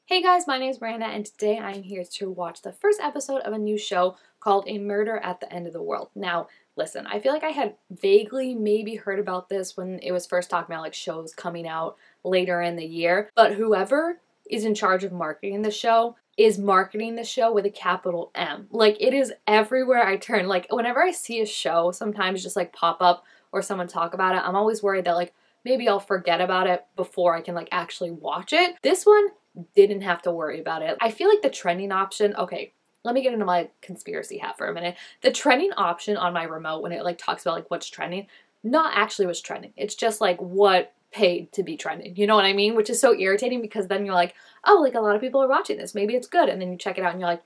Hey guys, my name is Miranda and today I am here to watch the first episode of a new show called A Murder at the End of the World. Now, listen, I feel like I had vaguely maybe heard about this when it was first talking about like shows coming out later in the year, but whoever is in charge of marketing the show is marketing the show with a capital M. Like, it is everywhere I turn. Like, whenever I see a show sometimes just like pop up or someone talk about it, I'm always worried that like maybe I'll forget about it before I can like actually watch it. This one didn't have to worry about it. I feel like the trending option, okay, let me get into my conspiracy hat for a minute. The trending option on my remote when it like talks about like what's trending, not actually what's trending. It's just like what paid to be trending. You know what I mean? Which is so irritating because then you're like, oh, like a lot of people are watching this. Maybe it's good. And then you check it out and you're like,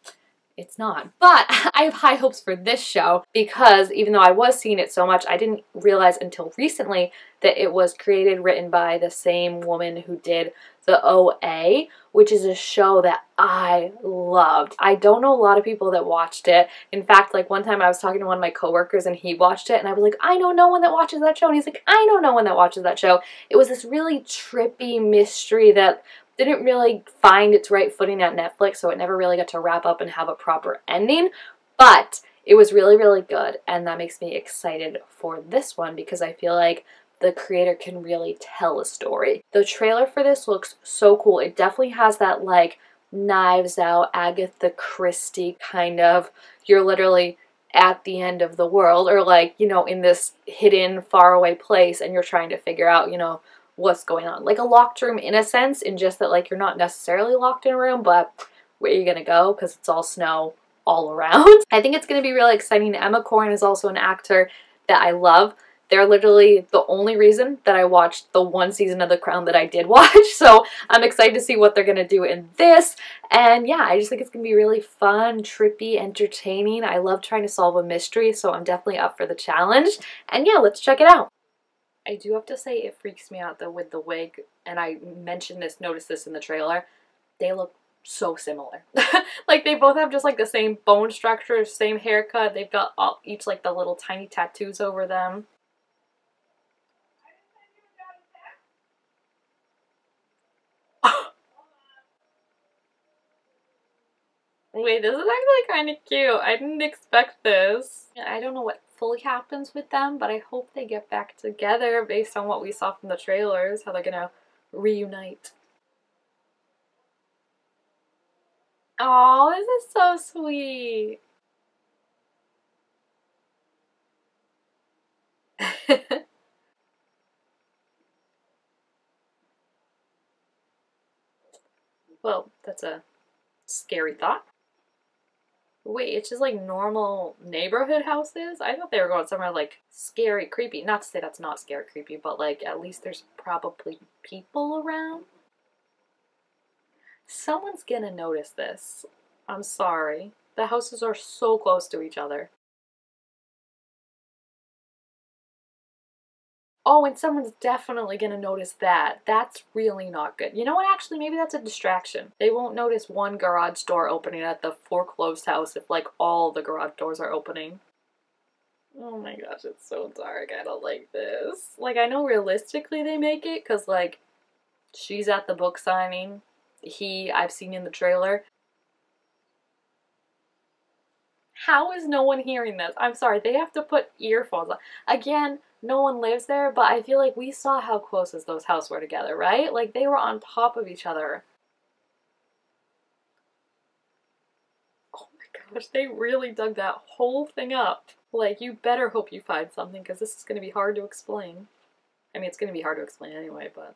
it's not. But I have high hopes for this show because even though I was seeing it so much, I didn't realize until recently that it was created, written by the same woman who did The OA, which is a show that I loved. I don't know a lot of people that watched it. In fact, like one time I was talking to one of my coworkers and he watched it and I was like, I know no one that watches that show. And he's like, I know no one that watches that show. It was this really trippy mystery that didn't really find its right footing at Netflix, so it never really got to wrap up and have a proper ending, but it was really, really good, and that makes me excited for this one because I feel like the creator can really tell a story. The trailer for this looks so cool. It definitely has that like Knives Out, Agatha Christie kind of, you're literally at the end of the world, or like, you know, in this hidden faraway place and you're trying to figure out, you know, what's going on. Like a locked room in a sense, in just that like you're not necessarily locked in a room, but where are you gonna go because it's all snow all around. I think it's gonna be really exciting. Emma Corrin is also an actor that I love. They're literally the only reason that I watched the one season of The Crown that I did watch, so I'm excited to see what they're gonna do in this. And yeah, I just think it's gonna be really fun, trippy, entertaining. I love trying to solve a mystery, so I'm definitely up for the challenge. And yeah, let's check it out. I do have to say it freaks me out though with the wig, and I mentioned this, noticed this in the trailer. They look so similar. Like they both have just like the same bone structure, same haircut. They've got all, each like the little tiny tattoos over them. Wait, this is actually kind of cute. I didn't expect this. I don't know what fully happens with them, but I hope they get back together based on what we saw from the trailers, how they're gonna reunite. Oh, this is so sweet. Well, that's a scary thought. Wait, it's just like normal neighborhood houses? I thought they were going somewhere like scary, creepy. Not to say that's not scary, creepy, but like at least there's probably people around. Someone's gonna notice this. I'm sorry. The houses are so close to each other. Oh, and someone's definitely gonna notice that. That's really not good. You know what, actually, maybe that's a distraction. They won't notice one garage door opening at the foreclosed house if, like, all the garage doors are opening. Oh my gosh, it's so dark. I don't like this. Like, I know realistically they make it, because, like, she's at the book signing. I've seen in the trailer. How is no one hearing this? I'm sorry, they have to put earphones on. Again, no one lives there, but I feel like we saw how close as those houses were together, right? Like they were on top of each other. Oh my gosh, they really dug that whole thing up. Like, you better hope you find something because this is going to be hard to explain. I mean, it's going to be hard to explain anyway, but.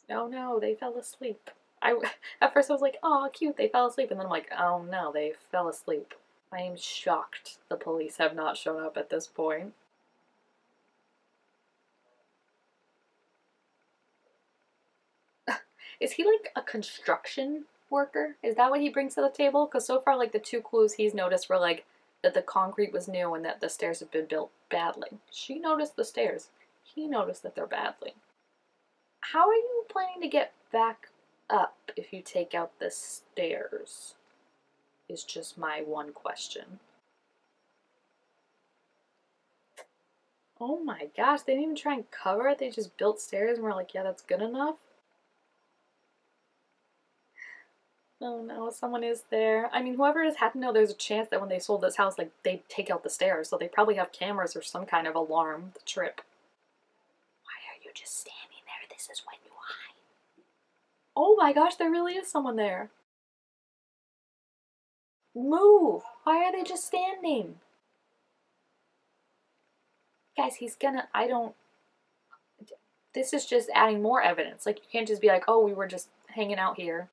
Oh no, they fell asleep. At first I was like, oh, cute, they fell asleep. And then I'm like, oh no, they fell asleep. I am shocked the police have not shown up at this point. Is he like a construction worker? Is that what he brings to the table? Because so far, like, the two clues he's noticed were like that the concrete was new and that the stairs have been built badly. She noticed the stairs. He noticed that they're badly. How are you planning to get back up if you take out the stairs? Is just my one question. Oh my gosh, they didn't even try and cover it. They just built stairs and were like, yeah, that's good enough. Oh no, someone is there. I mean, whoever it is had to know there's a chance that when they sold this house, like, they take out the stairs, so they probably have cameras or some kind of alarm the trip. Why are you just standing there? This is when you hide. Oh my gosh, there really is someone there. Move! Why are they just standing? Guys, he's gonna. I don't. This is just adding more evidence. Like, you can't just be like, oh, we were just hanging out here.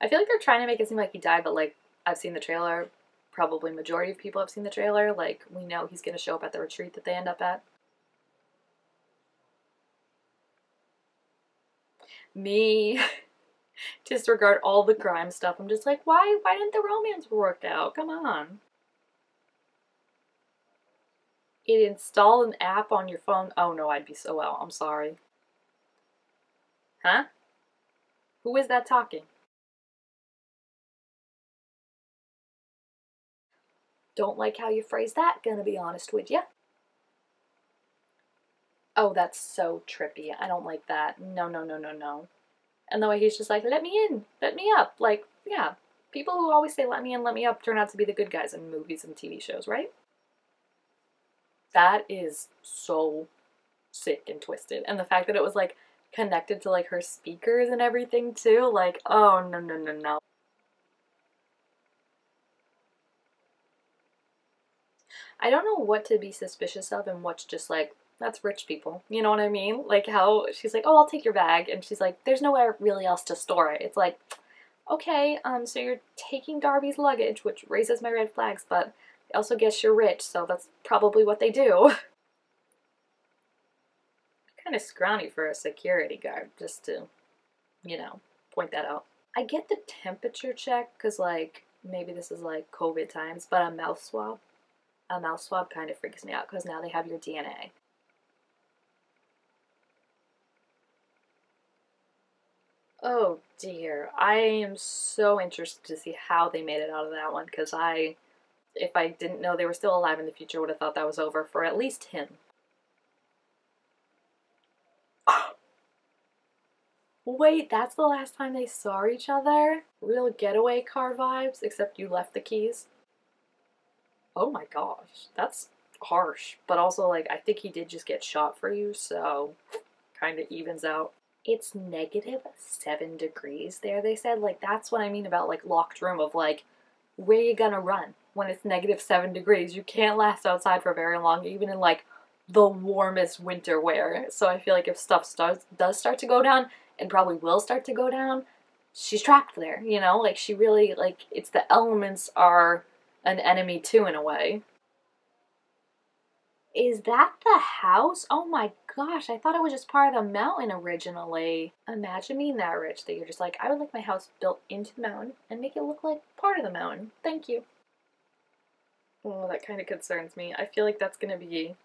I feel like they're trying to make it seem like he died, but like, I've seen the trailer. Probably majority of people have seen the trailer. Like, we know he's gonna show up at the retreat that they end up at. Me. Disregard all the crime stuff. I'm just like, why didn't the romance work out? Come on. It installed an app on your phone. Oh no, I'd be so out. I'm sorry. Huh? Who is that talking? Don't like how you phrase that, gonna be honest with you. Oh, that's so trippy. I don't like that. No, no, no, no, no. And the way he's just like, let me in, let me up. Like, yeah, people who always say let me in, let me up turn out to be the good guys in movies and TV shows, right? That is so sick and twisted. And the fact that it was like connected to like her speakers and everything too, like, oh no, no, no, no. I don't know what to be suspicious of and what's just like, that's rich people. You know what I mean? Like how she's like, oh, I'll take your bag. And she's like, there's nowhere really else to store it. It's like, okay, so you're taking Darby's luggage, which raises my red flags, but I also guess you're rich, so that's probably what they do. Kind of scrawny for a security guard, just to, you know, point that out. I get the temperature check, because, like, maybe this is like COVID times, but a mouth swab kind of freaks me out because now they have your DNA. Oh dear. I am so interested to see how they made it out of that one because if I didn't know they were still alive in the future, would have thought that was over for at least him. Wait, that's the last time they saw each other? Real getaway car vibes, except you left the keys. Oh my gosh, that's harsh. But also, like, I think he did just get shot for you, so kind of evens out. It's -7 degrees there, they said. Like, that's what I mean about, like, locked room of, like, where you gonna run when it's -7 degrees? You can't last outside for very long, even in, like, the warmest winter wear. So I feel like if stuff does start to go down, and probably will start to go down, she's trapped there, you know? Like, she really, like, it's the elements are an enemy too, in a way. Is that the house? Oh my gosh, I thought it was just part of the mountain originally. Imagine being that rich that you're just like, I would like my house built into the mountain and make it look like part of the mountain. Thank you. Oh, that kind of concerns me. I feel like that's gonna be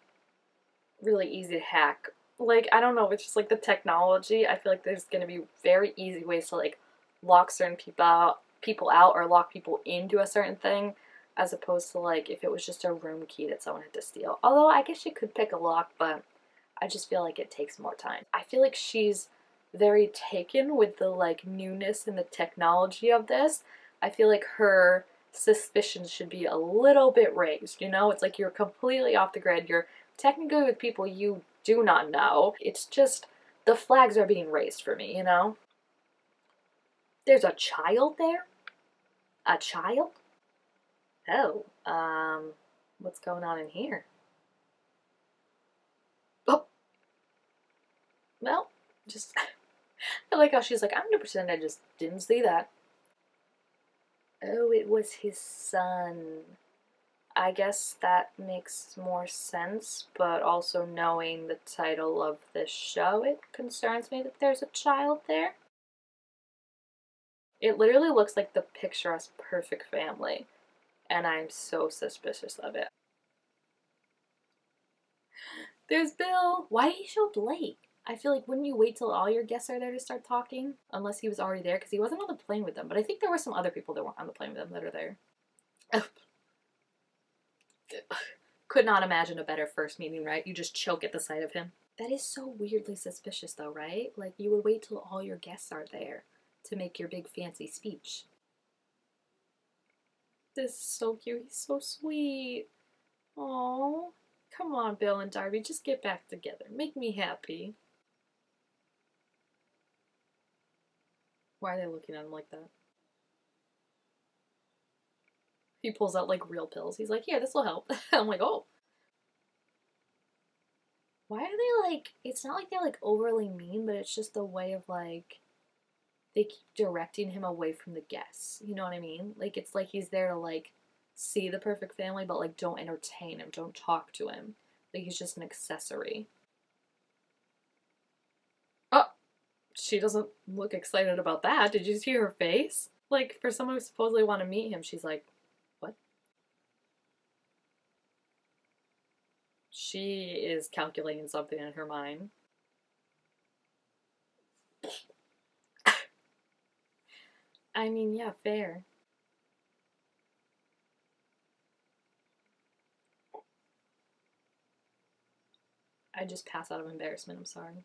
really easy to hack. Like, I don't know, it's just like the technology. I feel like there's gonna be very easy ways to like lock certain people out or lock people into a certain thing as opposed to like if it was just a room key that someone had to steal. Although I guess you could pick a lock, but I just feel like it takes more time. I feel like she's very taken with the like newness and the technology of this. I feel like her suspicions should be a little bit raised, you know? It's like you're completely off the grid. You're technically with people you do not know. It's just the flags are being raised for me, you know? There's a child there? A child? Oh, what's going on in here? Oh, well, just, I like how she's like, I'm gonna pretend I just didn't see that. Oh, it was his son. I guess that makes more sense, but also knowing the title of this show, it concerns me that there's a child there. It literally looks like the picturesque perfect family, and I'm so suspicious of it. There's Bill! Why did he show up late? I feel like wouldn't you wait till all your guests are there to start talking? Unless he was already there, because he wasn't on the plane with them. But I think there were some other people that weren't on the plane with them that are there. Could not imagine a better first meeting, right? You just choke at the sight of him. That is so weirdly suspicious though, right? Like, you would wait till all your guests are there to make your big fancy speech. This is so cute. He's so sweet. Oh, come on, Bill and Darby, just get back together. Make me happy. Why are they looking at him like that? He pulls out like real pills. He's like, "Here, this will help." I'm like, "Oh." Why are they like, it's not like they're like overly mean, but it's just the way of like, they keep directing him away from the guests. You know what I mean? Like, it's like he's there to like see the perfect family, but like don't entertain him, don't talk to him. Like, he's just an accessory. Oh, she doesn't look excited about that. Did you see her face? Like, for someone who supposedly want to meet him, she's like, what? She is calculating something in her mind. I mean, yeah, fair. I just pass out of embarrassment, I'm sorry.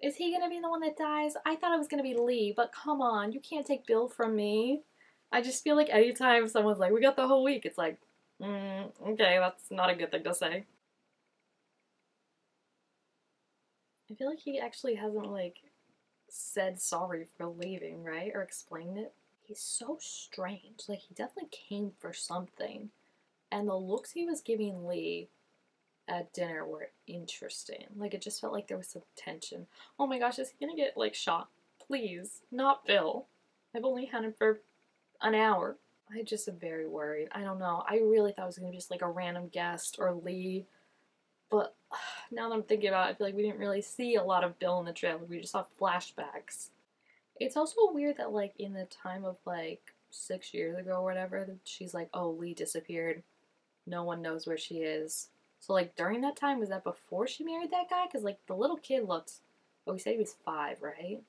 Is he gonna be the one that dies? I thought it was gonna be Lee, but come on, you can't take Bill from me. I just feel like anytime someone's like, we got the whole week, it's like, okay, that's not a good thing to say. I feel like he actually hasn't, like, said sorry for leaving, right? Or explained it. He's so strange. Like, he definitely came for something. And the looks he was giving Lee at dinner were interesting. Like, it just felt like there was some tension. Oh my gosh, is he gonna get, like, shot? Please, not Bill. I've only had him for an hour. I just am very worried. I don't know. I really thought it was gonna be just, like, a random guest or Lee. But now that I'm thinking about it, I feel like we didn't really see a lot of Bill in the trailer. We just saw flashbacks. It's also weird that, like, in the time of, like, 6 years ago or whatever, she's like, oh, Lee disappeared. No one knows where she is. So, like, during that time, was that before she married that guy? Because, like, the little kid looked, oh, he said he was 5, right?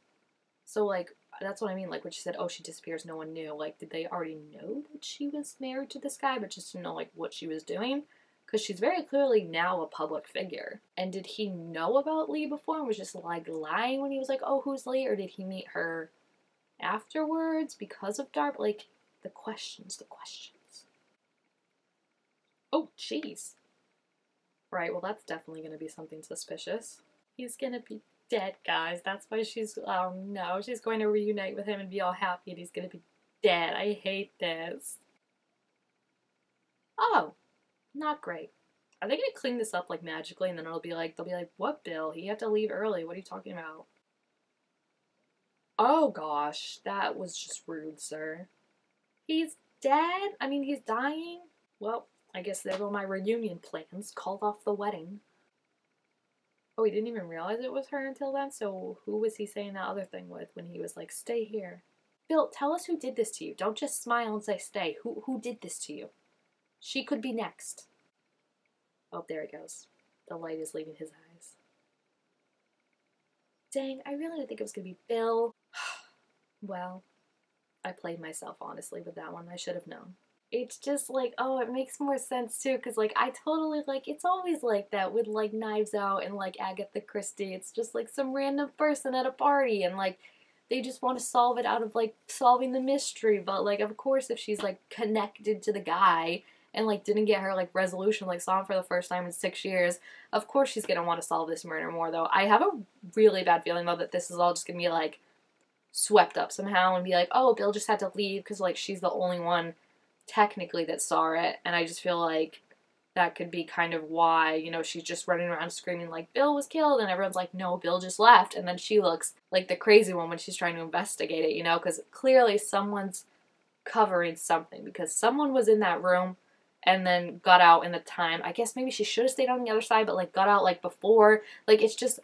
So, like, that's what I mean. Like, when she said, oh, she disappears, no one knew. Like, did they already know that she was married to this guy, but just didn't know, like, what she was doing? Because she's very clearly now a public figure. And did he know about Lee before and was just, like, lying when he was like, oh, who's Lee? Or did he meet her afterwards because of Darby? Like, the questions, the questions. Oh, jeez. Right, well, that's definitely going to be something suspicious. He's going to be dead, guys. That's why she's, oh no, she's going to reunite with him and be all happy and he's going to be dead. I hate this. Oh, not great. Are they going to clean this up, like, magically and then it'll be like, they'll be like, what, Bill? You have to leave early. What are you talking about? Oh gosh, that was just rude, sir. He's dead? I mean, he's dying? Well, I guess there go my reunion plans. Called off the wedding. Oh, he didn't even realize it was her until then? So who was he saying that other thing with when he was like, stay here? Bill, tell us who did this to you. Don't just smile and say stay. Who did this to you? She could be next. Oh, there he goes. The light is leaving his eyes. Dang, I really didn't think it was going to be Bill. Well, I played myself, honestly, with that one. I should have known. It's just like, oh, it makes more sense too, because like I totally like, it's always like that with like Knives Out and like Agatha Christie. It's just like some random person at a party and like they just want to solve it out of like solving the mystery. But like, of course, if she's like connected to the guy and like didn't get her like resolution, like saw him for the first time in 6 years, of course she's gonna want to solve this murder more. Though I have a really bad feeling though that this is all just gonna be like swept up somehow and be like, oh, Bill just had to leave because like she's the only one technically that saw it, and I just feel like that could be kind of why, you know, she's just running around screaming like Bill was killed and everyone's like, no, Bill just left, and then she looks like the crazy one when she's trying to investigate it, you know, because clearly someone's covering something because someone was in that room and then got out in the time. I guess maybe she should have stayed on the other side but like got out like before. Like, it's just,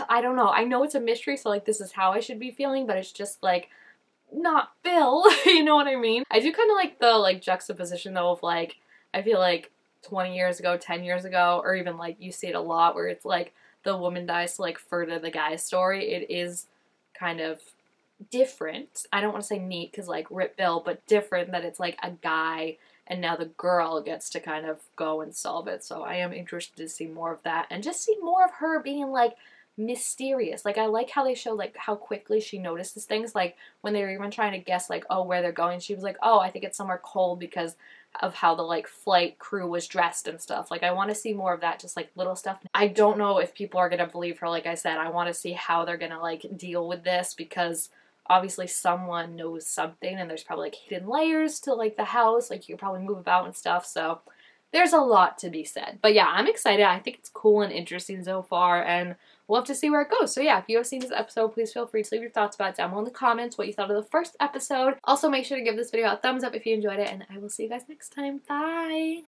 I don't know. I know it's a mystery, so like this is how I should be feeling, but it's just like not Bill, you know what I mean? I do kind of like the like juxtaposition though of like, I feel like 20 years ago, 10 years ago, or even like you see it a lot where it's like the woman dies to like further the guy's story. It is kind of different. I don't want to say neat because like Rip Bill, but different that it's like a guy and now the girl gets to kind of go and solve it. So I am interested to see more of that and just see more of her being like mysterious. Like I like how they show like how quickly she notices things. Like when they were even trying to guess like, oh, where they're going, she was like, oh, I think it's somewhere cold because of how the like flight crew was dressed and stuff. Like I want to see more of that, just like little stuff. I don't know if people are gonna believe her. Like I said, I want to see how they're gonna like deal with this, because obviously someone knows something and there's probably like hidden layers to like the house. Like you can probably move about and stuff. So there's a lot to be said. But yeah, I'm excited. I think it's cool and interesting so far, and we'll have to see where it goes. So yeah, if you have seen this episode, please feel free to leave your thoughts about it down below in the comments, what you thought of the first episode. Also, make sure to give this video a thumbs up if you enjoyed it, and I will see you guys next time. Bye!